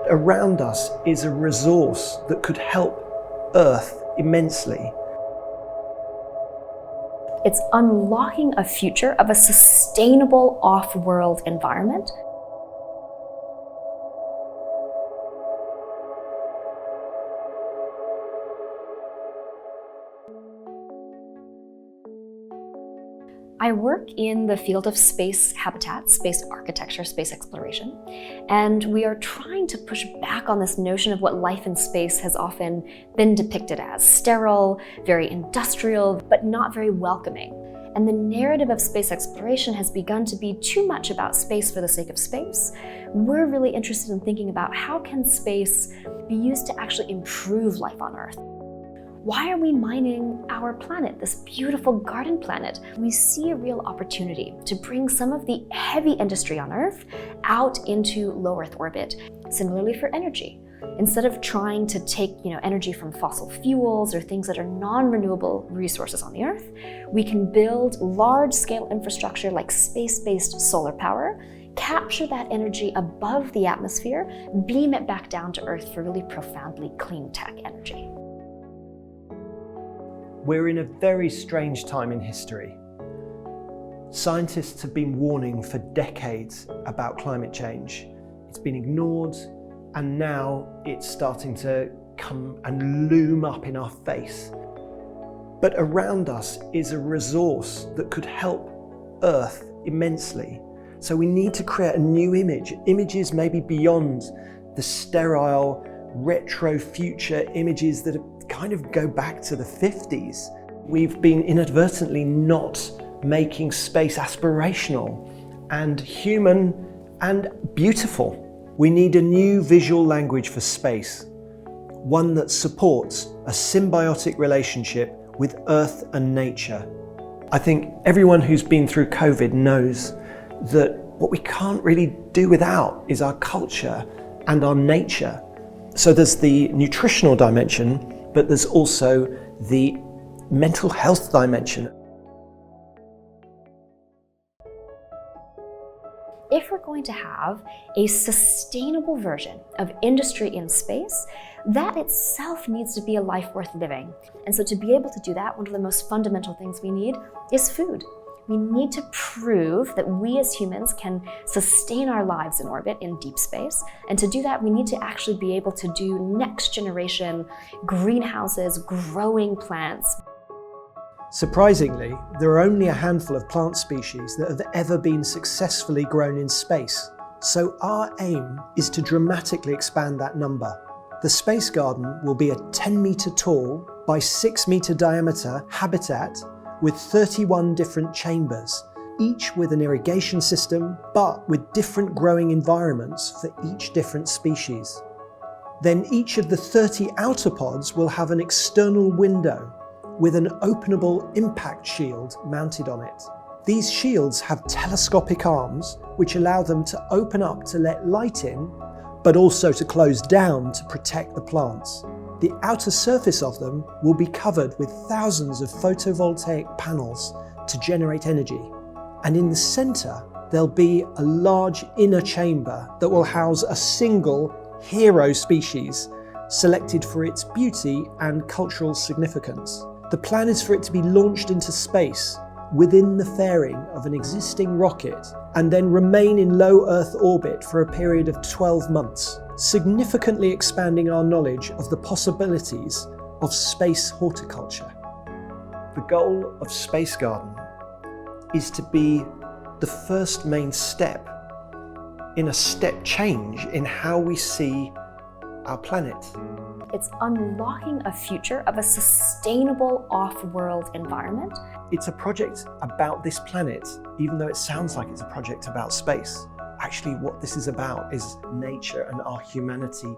around us is a resource that could help Earth immensely. It's unlocking a future of a sustainable off-world environment. I work in the field of space habitat, space architecture, space exploration, and we are trying to push back on this notion of what life in space has often been depicted as: sterile, very industrial, but not very welcoming. And the narrative of space exploration has begun to be too much about space for the sake of space. We're really interested in thinking about how can space be used to actually improve life on Earth. Why are we mining our planet, this beautiful garden planet? We see a real opportunity to bring some of the heavy industry on Earth out into low Earth orbit. Similarly for energy. Instead of trying to take energy from fossil fuels or things that are non-renewable resources on the Earth, we can build large-scale infrastructure like space-based solar power, capture that energy above the atmosphere, beam it back down to Earth for really profoundly clean tech energy. We're in a very strange time in history. Scientists have been warning for decades about climate change. It's been ignored, and now it's starting to come and loom up in our face. But around us is a resource that could help Earth immensely. So we need to create a new image, images maybe beyond the sterile, retro future images that kind of go back to the 50s. We've been inadvertently not making space aspirational and human and beautiful. We need a new visual language for space, one that supports a symbiotic relationship with Earth and nature. I think everyone who's been through COVID knows that what we can't really do without is our culture and our nature. So there's the nutritional dimension, but there's also the mental health dimension. If we're going to have a sustainable version of industry in space, that itself needs to be a life worth living. And so to be able to do that, one of the most fundamental things we need is food. We need to prove that we as humans can sustain our lives in orbit in deep space. And to do that, we need to actually be able to do next generation greenhouses, growing plants. Surprisingly, there are only a handful of plant species that have ever been successfully grown in space. So our aim is to dramatically expand that number. The Space Garden will be a 10-metre tall by 6-metre diameter habitat with 31 different chambers, each with an irrigation system, but with different growing environments for each different species. Then each of the 30 outer pods will have an external window with an openable impact shield mounted on it. These shields have telescopic arms which allow them to open up to let light in, but also to close down to protect the plants. The outer surface of them will be covered with thousands of photovoltaic panels to generate energy. And in the center, there'll be a large inner chamber that will house a single hero species selected for its beauty and cultural significance. The plan is for it to be launched into space within the fairing of an existing rocket and then remain in low Earth orbit for a period of 12 months, significantly expanding our knowledge of the possibilities of space horticulture. The goal of Space Garden is to be the first main step in a step change in how we see our planet. It's unlocking a future of a sustainable off-world environment. It's a project about this planet, even though it sounds like it's a project about space. Actually, what this is about is nature and our humanity.